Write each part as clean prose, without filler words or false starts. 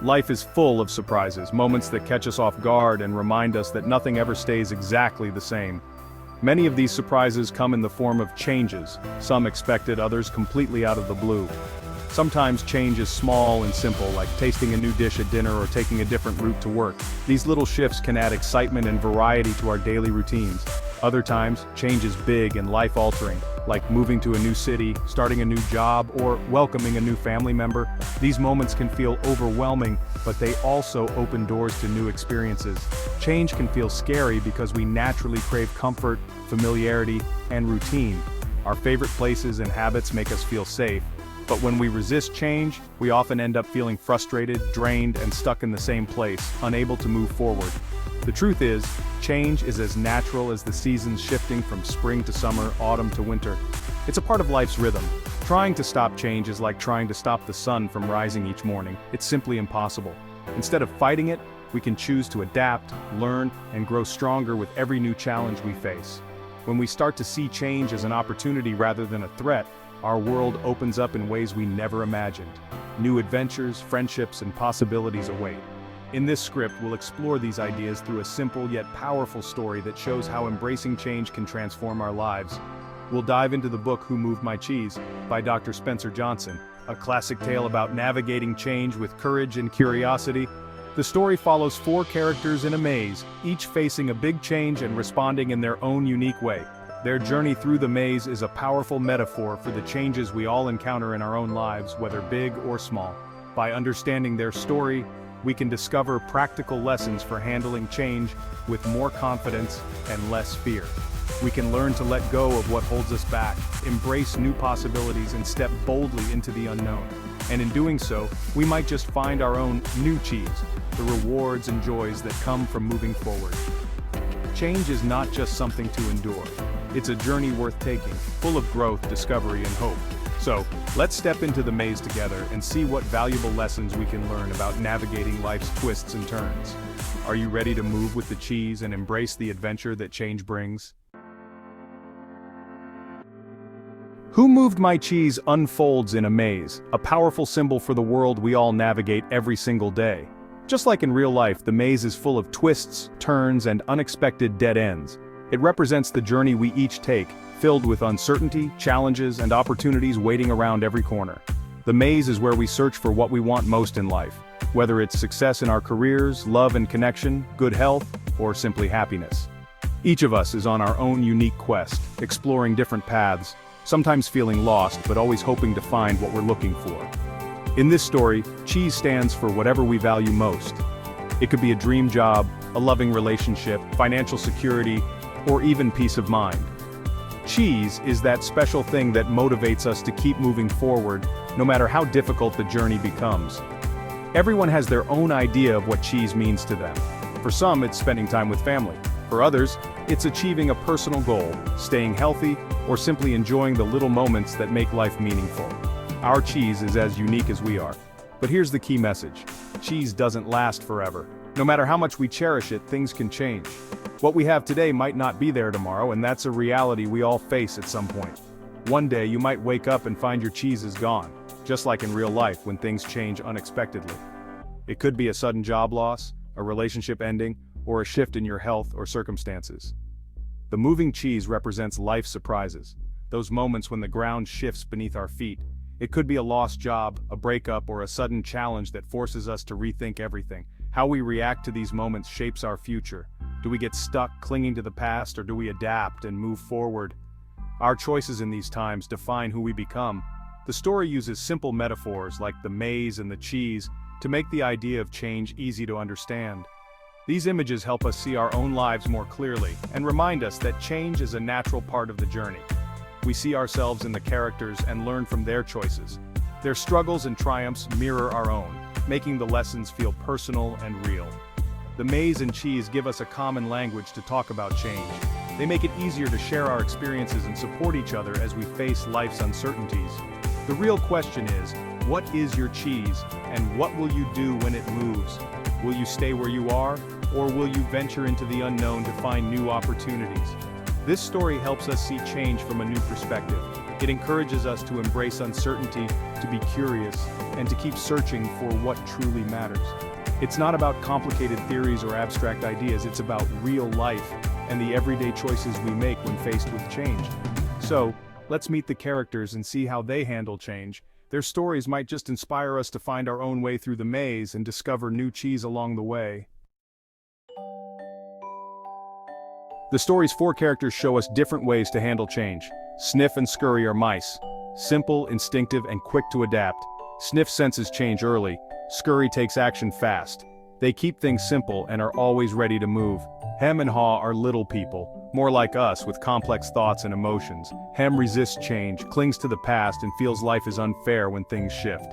Life is full of surprises, moments that catch us off guard and remind us that nothing ever stays exactly the same. Many of these surprises come in the form of changes, some expected, others completely out of the blue. Sometimes change is small and simple, like tasting a new dish at dinner or taking a different route to work. These little shifts can add excitement and variety to our daily routines. Other times, change is big and life-altering, like moving to a new city, starting a new job, or welcoming a new family member. These moments can feel overwhelming, but they also open doors to new experiences. Change can feel scary because we naturally crave comfort, familiarity, and routine. Our favorite places and habits make us feel safe. But when we resist change, we often end up feeling frustrated, drained, and stuck in the same place, unable to move forward. The truth is, change is as natural as the seasons shifting from spring to summer, autumn to winter. It's a part of life's rhythm. Trying to stop change is like trying to stop the sun from rising each morning. It's simply impossible. Instead of fighting it, we can choose to adapt, learn, and grow stronger with every new challenge we face. When we start to see change as an opportunity rather than a threat, our world opens up in ways we never imagined. New adventures, friendships, and possibilities await. In this script, we'll explore these ideas through a simple yet powerful story that shows how embracing change can transform our lives. We'll dive into the book Who Moved My Cheese by Dr. Spencer Johnson, a classic tale about navigating change with courage and curiosity. The story follows 4 characters in a maze, each facing a big change and responding in their own unique way. Their journey through the maze is a powerful metaphor for the changes we all encounter in our own lives, whether big or small. By understanding their story, we can discover practical lessons for handling change with more confidence and less fear. We can learn to let go of what holds us back, embrace new possibilities, and step boldly into the unknown. And in doing so, we might just find our own new cheese, the rewards and joys that come from moving forward. Change is not just something to endure. It's a journey worth taking, full of growth, discovery, and hope. So, let's step into the maze together and see what valuable lessons we can learn about navigating life's twists and turns. Are you ready to move with the cheese and embrace the adventure that change brings? Who Moved My Cheese unfolds in a maze, a powerful symbol for the world we all navigate every single day. Just like in real life, the maze is full of twists, turns, and unexpected dead ends. It represents the journey we each take, filled with uncertainty, challenges, and opportunities waiting around every corner. The maze is where we search for what we want most in life, whether it's success in our careers, love and connection, good health, or simply happiness. Each of us is on our own unique quest, exploring different paths, sometimes feeling lost but always hoping to find what we're looking for. In this story, cheese stands for whatever we value most. It could be a dream job, a loving relationship, financial security, or even peace of mind. Cheese is that special thing that motivates us to keep moving forward, no matter how difficult the journey becomes. Everyone has their own idea of what cheese means to them. For some, it's spending time with family. For others, it's achieving a personal goal, staying healthy, or simply enjoying the little moments that make life meaningful. Our cheese is as unique as we are. But here's the key message. Cheese doesn't last forever. No matter how much we cherish it, things can change. What we have today might not be there tomorrow, and that's a reality we all face at some point. One day you might wake up and find your cheese is gone, just like in real life when things change unexpectedly. It could be a sudden job loss, a relationship ending, or a shift in your health or circumstances. The moving cheese represents life's surprises, those moments when the ground shifts beneath our feet. It could be a lost job, a breakup, or a sudden challenge that forces us to rethink everything. How we react to these moments shapes our future. Do we get stuck clinging to the past, or do we adapt and move forward? Our choices in these times define who we become. The story uses simple metaphors like the maze and the cheese to make the idea of change easy to understand. These images help us see our own lives more clearly and remind us that change is a natural part of the journey. We see ourselves in the characters and learn from their choices. Their struggles and triumphs mirror our own, making the lessons feel personal and real. The maze and cheese give us a common language to talk about change. They make it easier to share our experiences and support each other as we face life's uncertainties. The real question is, what is your cheese, and what will you do when it moves? Will you stay where you are, or will you venture into the unknown to find new opportunities? This story helps us see change from a new perspective. It encourages us to embrace uncertainty to be curious, and to keep searching for what truly matters. It's not about complicated theories or abstract ideas, it's about real life and the everyday choices we make when faced with change. So, let's meet the characters and see how they handle change. Their stories might just inspire us to find our own way through the maze and discover new cheese along the way. The story's 4 characters show us different ways to handle change. Sniff and Scurry are mice. Simple, instinctive, and quick to adapt. Sniff senses change early. Scurry takes action fast. They keep things simple and are always ready to move. Hem and Haw are little people, more like us with complex thoughts and emotions. Hem resists change, clings to the past, and feels life is unfair when things shift.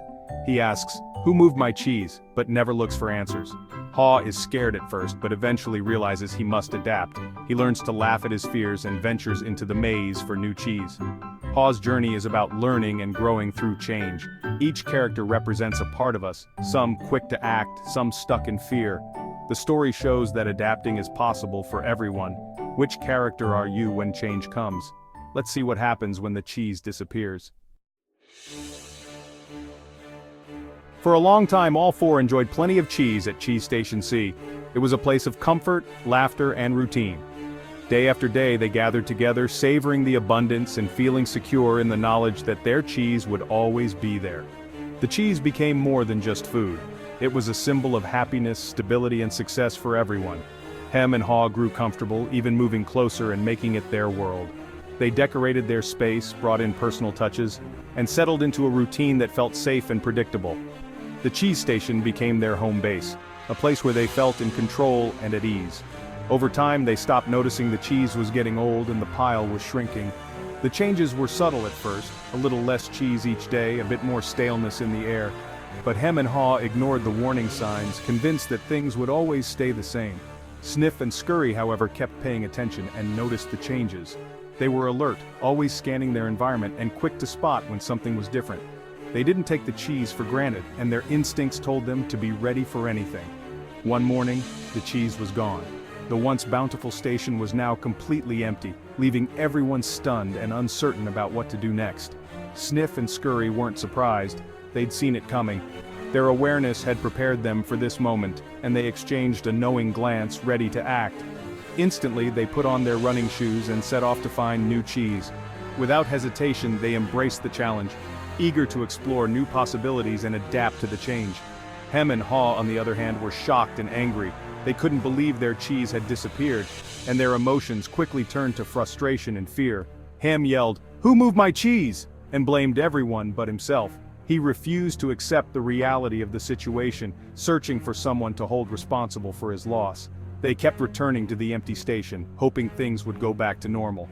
He asks, "Who moved my cheese?" but never looks for answers. Haw is scared at first but eventually realizes he must adapt. He learns to laugh at his fears and ventures into the maze for new cheese. Haw's journey is about learning and growing through change. Each character represents a part of us, some quick to act, some stuck in fear. The story shows that adapting is possible for everyone. Which character are you when change comes? Let's see what happens when the cheese disappears. For a long time, all 4 enjoyed plenty of cheese at Cheese Station C. It was a place of comfort, laughter, and routine. Day after day, they gathered together, savoring the abundance and feeling secure in the knowledge that their cheese would always be there. The cheese became more than just food. It was a symbol of happiness, stability, and success for everyone. Hem and Haw grew comfortable, even moving closer and making it their world. They decorated their space, brought in personal touches, and settled into a routine that felt safe and predictable. The Cheese Station became their home base, a place where they felt in control and at ease. Over time, they stopped noticing the cheese was getting old and the pile was shrinking. The changes were subtle at first, a little less cheese each day, a bit more staleness in the air. But Hem and Haw ignored the warning signs, convinced that things would always stay the same. Sniff and Scurry, however, kept paying attention and noticed the changes. They were alert, always scanning their environment and quick to spot when something was different. They didn't take the cheese for granted, and their instincts told them to be ready for anything. One morning, the cheese was gone. The once bountiful station was now completely empty, leaving everyone stunned and uncertain about what to do next. Sniff and Scurry weren't surprised. They'd seen it coming. Their awareness had prepared them for this moment, and they exchanged a knowing glance, ready to act. Instantly, they put on their running shoes and set off to find new cheese. Without hesitation, they embraced the challenge, eager to explore new possibilities and adapt to the change. Hem and Haw, on the other hand, were shocked and angry. They couldn't believe their cheese had disappeared, and their emotions quickly turned to frustration and fear. Hem yelled, "Who moved my cheese?" and blamed everyone but himself. He refused to accept the reality of the situation, searching for someone to hold responsible for his loss. They kept returning to the empty station, hoping things would go back to normal.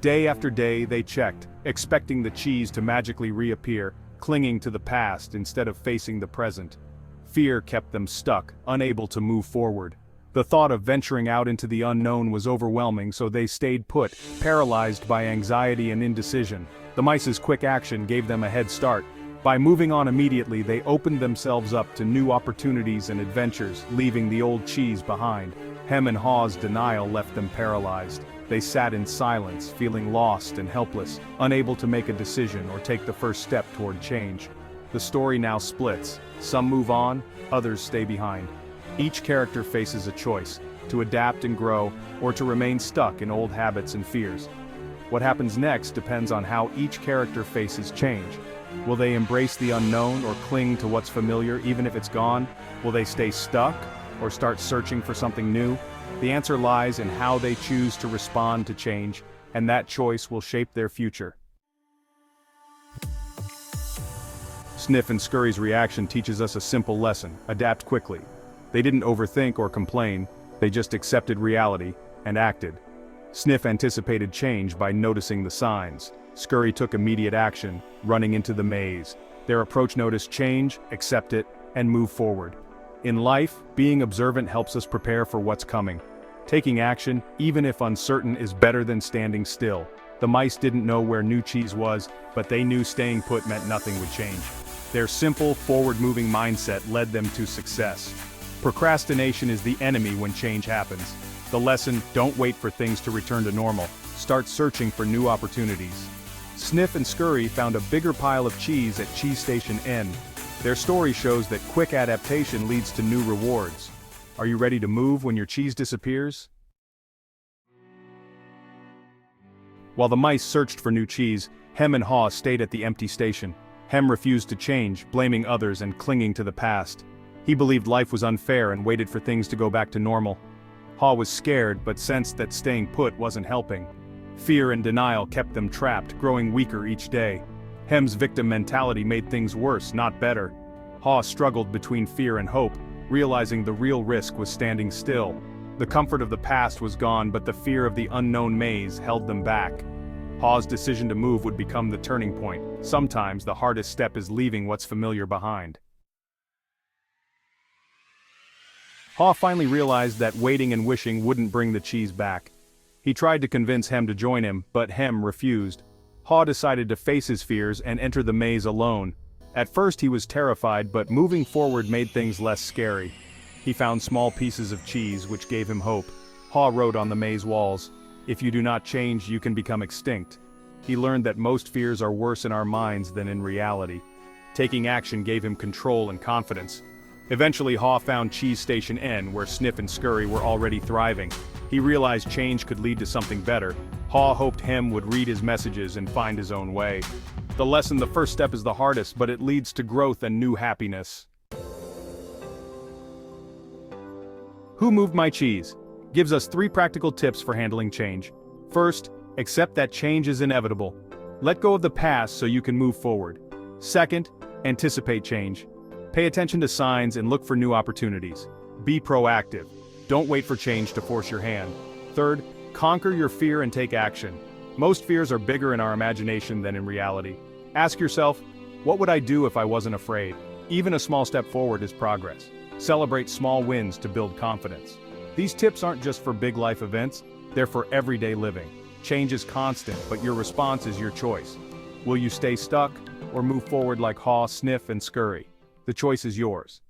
Day after day, they checked, expecting the cheese to magically reappear, clinging to the past instead of facing the present. Fear kept them stuck, unable to move forward. The thought of venturing out into the unknown was overwhelming, so they stayed put, paralyzed by anxiety and indecision. The mice's quick action gave them a head start. By moving on immediately, they opened themselves up to new opportunities and adventures, leaving the old cheese behind. Hem and Haw's denial left them paralyzed. They sat in silence, feeling lost and helpless, unable to make a decision or take the first step toward change. The story now splits. Some move on, others stay behind. Each character faces a choice, to adapt and grow, or to remain stuck in old habits and fears. What happens next depends on how each character faces change. Will they embrace the unknown or cling to what's familiar even if it's gone? Will they stay stuck or start searching for something new? The answer lies in how they choose to respond to change, and that choice will shape their future. Sniff and Scurry's reaction teaches us a simple lesson: adapt quickly. They didn't overthink or complain, they just accepted reality and acted. Sniff anticipated change by noticing the signs. Scurry took immediate action, running into the maze. Their approach noticed change, accept it, and move forward. In life, being observant helps us prepare for what's coming. Taking action, even if uncertain, is better than standing still. The mice didn't know where new cheese was, but they knew staying put meant nothing would change. Their simple, forward-moving mindset led them to success. Procrastination is the enemy when change happens. The lesson: don't wait for things to return to normal. Start searching for new opportunities. Sniff and Scurry found a bigger pile of cheese at Cheese Station N. Their story shows that quick adaptation leads to new rewards. Are you ready to move when your cheese disappears? While the mice searched for new cheese, Hem and Haw stayed at the empty station. Hem refused to change, blaming others and clinging to the past. He believed life was unfair and waited for things to go back to normal. Haw was scared but sensed that staying put wasn't helping. Fear and denial kept them trapped, growing weaker each day. Hem's victim mentality made things worse, not better. Haw struggled between fear and hope, realizing the real risk was standing still. The comfort of the past was gone, but the fear of the unknown maze held them back. Haw's decision to move would become the turning point. Sometimes the hardest step is leaving what's familiar behind. Haw finally realized that waiting and wishing wouldn't bring the cheese back. He tried to convince Hem to join him, but Hem refused. Haw decided to face his fears and enter the maze alone. At first he was terrified, but moving forward made things less scary. He found small pieces of cheese which gave him hope. Haw wrote on the maze walls, "If you do not change, you can become extinct." He learned that most fears are worse in our minds than in reality. Taking action gave him control and confidence. Eventually Haw found Cheese Station N, where Sniff and Scurry were already thriving. He realized change could lead to something better. Haw hoped Hem would read his messages and find his own way. The lesson: the first step is the hardest, but it leads to growth and new happiness. Who Moved My Cheese? Gives us 3 practical tips for handling change. First, accept that change is inevitable. Let go of the past so you can move forward. Second, anticipate change. Pay attention to signs and look for new opportunities. Be proactive. Don't wait for change to force your hand. Third, conquer your fear and take action. Most fears are bigger in our imagination than in reality. Ask yourself, what would I do if I wasn't afraid? Even a small step forward is progress. Celebrate small wins to build confidence. These tips aren't just for big life events, they're for everyday living. Change is constant, but your response is your choice. Will you stay stuck, or move forward like Haw, Sniff, and Scurry? The choice is yours.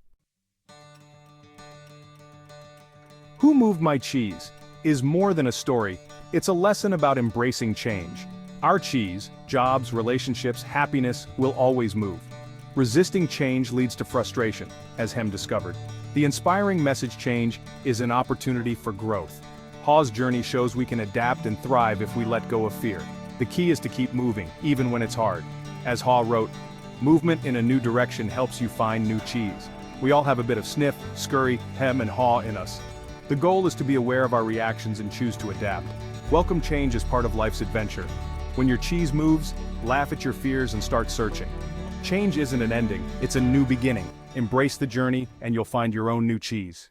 Who Moved My Cheese? Is more than a story, it's a lesson about embracing change. Our cheese, jobs, relationships, happiness, will always move. Resisting change leads to frustration, as Hem discovered. The inspiring message: change is an opportunity for growth. Haw's journey shows we can adapt and thrive if we let go of fear. The key is to keep moving, even when it's hard. As Haw wrote, "Movement in a new direction helps you find new cheese." We all have a bit of Sniff, Scurry, Hem, and Haw in us. The goal is to be aware of our reactions and choose to adapt. Welcome change as part of life's adventure. When your cheese moves, laugh at your fears and start searching. Change isn't an ending, it's a new beginning. Embrace the journey, and you'll find your own new cheese.